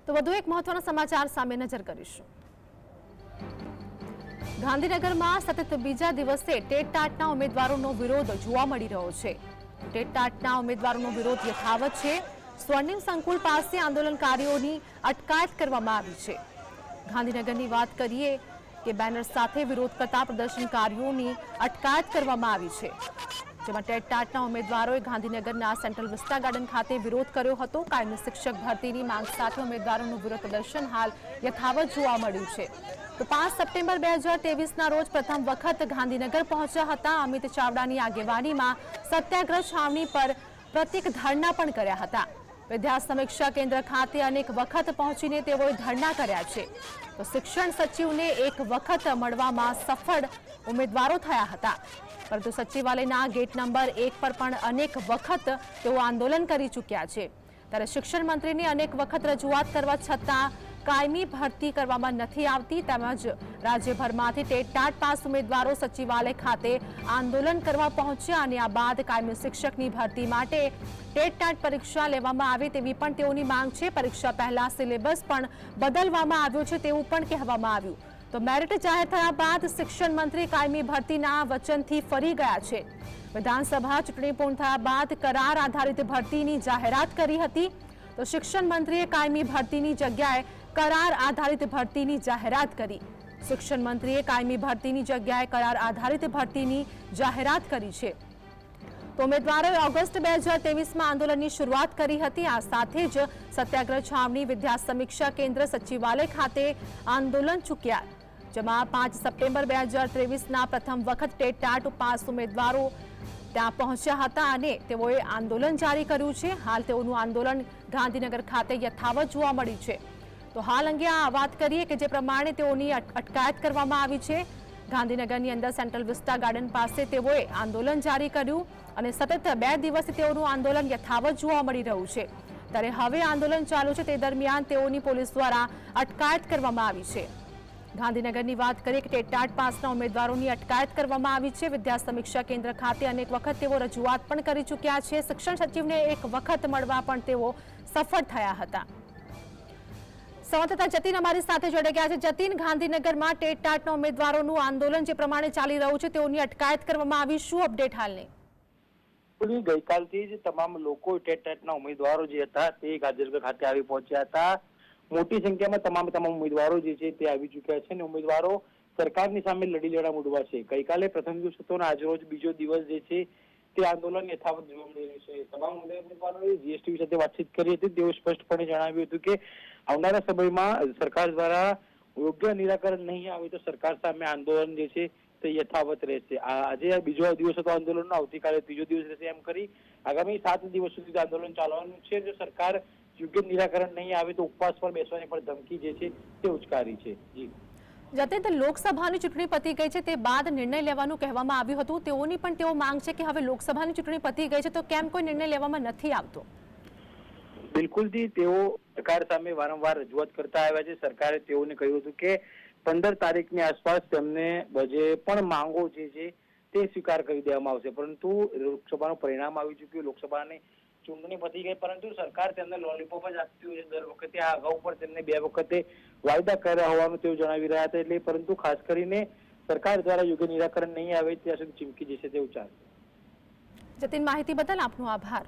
તો વધુ એક મહત્વના સમાચાર સામે નજર કરીશું। ગાંધીનગરમાં સતત બીજા દિવસે ટેટ ટાટના ઉમેદવારોનો વિરોધ જોવા મળી રહ્યો છે। ટેટ ટાટના ઉમેદવારોનો વિરોધ યથાવત છે। સ્વર્ણિમ સંકુલ પાસે આંદોલનકારીઓની અટકાયત કરવામાં આવી છે। ગાંધીનગરની વાત કરીએ કે બેનર સાથે વિરોધ કરતા પ્રદર્શનકારીઓની અટકાયત કરવામાં આવી છે, જેમાં ટેટ ટાટના ઉમેદવારોએ ગાંધીનગરના સેન્ટ્રલ વિસ્ટા ગાર્ડન ખાતે વિરોધ કર્યો હતો। કાયમી શિક્ષક ભરતીની માંગ સાથે ઉમેદવારોનું વિરોધ પ્રદર્શન હાલ યથાવત જોવા મળ્યું છે। તો 5 સપ્ટેમ્બર 2023ના રોજ પ્રથમ વખત ગાંધીનગર પહોંચ્યા હતા। અમિત ચાવડાની આગેવાનીમાં સત્યાગ્રહ છાવણી પર પ્રતિક ધરણા પણ કર્યા હતા। વિદ્યા સમીક્ષા કેન્દ્ર ખાતે અનેક વખત પહોંચીને તેઓએ ધરણા કર્યા છે। તો શિક્ષણ સચિવને એક વખત મળવામાં સફળ ઉમેદવારો થયા હતા, પરંતુ સચિવાલયના ગેટ નંબર 1 પર પણ અનેક વખત તેઓ આંદોલન કરી ચૂક્યા છે। ત્યારે શિક્ષણ મંત્રીને અનેક વખત રજૂઆત કરવા છતાં કાયમી ભરતી કરવામાં નથી આવતી, તેમજ રાજ્યભરમાંથી ટેટ ટાટ પાસ ઉમેદવારો સચિવાલય ખાતે આંદોલન કરવા પહોંચ્યા અને આ બાદ કાયમી શિક્ષકની ભરતી માટે ટેટ ટાટ પરીક્ષા લેવામાં આવે તેવી પણ તેઓની માંગ છે। પરીક્ષા પહેલા સિલેબસ પણ બદલવામાં આવ્યો છે તેવું પણ કહેવામાં આવ્યું। તો મેરિટ જાહેર થયા બાદ શિક્ષણ મંત્રી કાયમી ભરતીના વચનથી ફરી ગયા છે। વિધાનસભા ચૂંટણી પૂર્ણ થયા બાદ કરાર આધારિત ભરતીની જાહેરાત કરી હતી। તો શિક્ષણ મંત્રીએ કાયમી ભરતીની જગ્યાએ કરાર આધારિત ભરતીની જાહેરાત કરી। શિક્ષણ મંત્રીએ કાયમી ભરતીની જગ્યાએ કરાર આધારિત ભરતીની જાહેરાત કરી છે। તો ઉમેદવારોએ ઓગસ્ટ 2023માં આંદોલનની શરૂઆત કરી હતી। આ સાથે જ સત્યાગ્રહ છાવણી વિદ્યા સમીક્ષા કેન્દ્ર સચિવાલય ખાતે આંદોલન ચૂક્યા, જેમાં 5 સપ્ટેમ્બર 2023ના પ્રથમ વખત ટેટ ટાટ પાસ ઉમેદવારો ત્યાં પહોંચ્યા હતા અને તેઓએ આંદોલન જારી કર્યું છે। હાલ તેઓનું આંદોલન ગાંધીનગર ખાતે યથાવત જોવા મળ્યું છે। તો હાલ અંગે આ વાત કરીએ કે જે પ્રમાણે તેઓની અટકાયત કરવામાં આવી છે। ગાંધીનગરની અંદર સેન્ટ્રલ વિસ્ટા ગાર્ડન પાસે તેઓએ આંદોલન જારી કર્યું અને સતત 2 દિવસથી તેઓનું આંદોલન યથાવત જોવા મળી રહ્યું છે। ત્યારે હવે આંદોલન ચાલુ છે તે દરમિયાન તેઓની પોલીસ દ્વારા અટકાયત કરવામાં આવી છે। ગાંધીનગરની વાત કરીએ કે ટેટ ટાટ પાસના ઉમેદવારોની અટકાયત કરવામાં આવી છે। વિદ્યા સમીક્ષા કેન્દ્ર ખાતે અનેક વખત તેઓ રજૂઆત પણ કરી ચૂક્યા છે। શિક્ષણ સચિવને એક વખત મળવા પણ તેઓ સફળ થયા હતા। સંવાદદાતા જતીન અમારી સાથે જોડાઈ ગયા છે। જતીન, ગાંધીનગરમાં ટેટ ટાટના ઉમેદવારોનું આંદોલન જે પ્રમાણે ચાલી રહ્યું છે તેઓની અટકાયત કરવામાં આવી, શું અપડેટ હાલની? ગઈકાલથી જ તમામ લોકો ટેટ ટાટના ઉમેદવારો જે હતા તે ગાંધીનગર ખાતે આવી પહોંચ્યા હતા। મોટી સંખ્યામાં તમામ ઉમેદવારો જે છે તે આવી ચૂક્યા છે અને ઉમેદવારો સરકારની સામે લડી મૂડવા છે। ગઈકાલે પ્રથમ દિવસ હતો અને આજરોજ બીજો દિવસ જે છે તે આંદોલન યથાવત જોવા મળી રહ્યું છે। તમામ ઉમેદવારોએ જીએસટી સાથે વાતચીત કરી હતી। તેઓ સ્પષ્ટપણે જણાવ્યું હતું કે આવનારા સમયમાં સરકાર દ્વારા યોગ્ય નિરાકરણ નહીં આવે તો સરકાર સામે આંદોલન જે છે તે યથાવત રહેશે। આજે બીજો દિવસ હતો આંદોલનનો, આવતીકાલે ત્રીજો દિવસ રહેશે। એમ કરી આગામી 7 દિવસ સુધી આંદોલન ચાલવાનું છે। જો સરકાર યોગ્ય નિરાકરણ નહીં આવે તો ઉપવાસ પર બેસવાની પણ ધમકી જે છે તે ઉચ્ચારી છે। જી જતીન, લોકસભાની ચૂંટણી પતી ગઈ છે તે બાદ નિર્ણય લેવાનું કહેવામાં આવ્યું હતું। તેઓની પણ તેઓ માંગ છે કે હવે લોકસભાની ચૂંટણી પતી ગઈ છે તો કેમ કોઈ નિર્ણય લેવામાં નથી આવતો? બિલકુલથી તેઓ સરકાર સામે વારંવાર રજૂઆત કરતા આવ્યા છે। સરકારે તેઓને કહ્યું હતું કે 15 તારીખની આસપાસ તેમને જે પણ માંગો જે છે તે સ્વીકાર કરી દેવામાં આવશે, પરંતુ લોકસભાનું પરિણામ આવી ચૂક્યું, લોકસભાની ચૂંટણી પતી ગઈ, પરંતુ સરકાર તેમને લોલીપોપ જ આપતી હોય છે દર વખતે। આ અગાઉ પણ તેમને 2 વખતે વાયદા કર્યા હોવાનું તેઓ જણાવી રહ્યા હતા। એટલે પરંતુ ખાસ કરીને સરકાર દ્વારા યોગ્ય નિરાકરણ નહીં આવે ત્યાં સુધી ચીમકી જે છે તે ઉચ્ચારશે। જતીન, માહિતી બદલ આપનો આભાર।